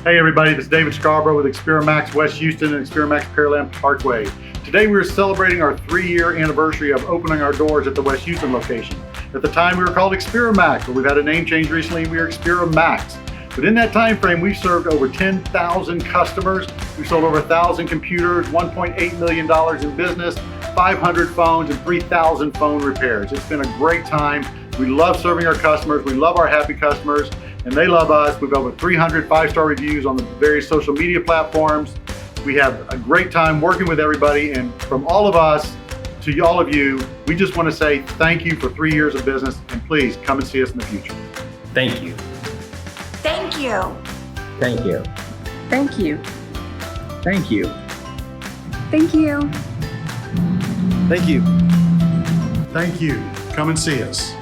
Hey everybody, this is David Scarborough with Experimax West Houston and Experimax Pearland Parkway. Today we're celebrating our 3-year anniversary of opening our doors at the West Houston location. At the time we were called Experimax, but we've had a name change recently. We are Experimax. But in that time frame, we've served over 10,000 customers. We've sold over 1,000 computers, $1.8 million in business, 500 phones, and 3,000 phone repairs. It's been a great time. We love serving our customers. We love our happy customers, and they love us. We've over 300 5-star reviews on the various social media platforms. We have a great time working with everybody, and from all of us to all of you, we just want to say thank you for 3 years of business, and please come and see us in the future. Thank you. Thank you. Thank you. Thank you. Thank you. Thank you. Thank you. Thank you. Come and see us.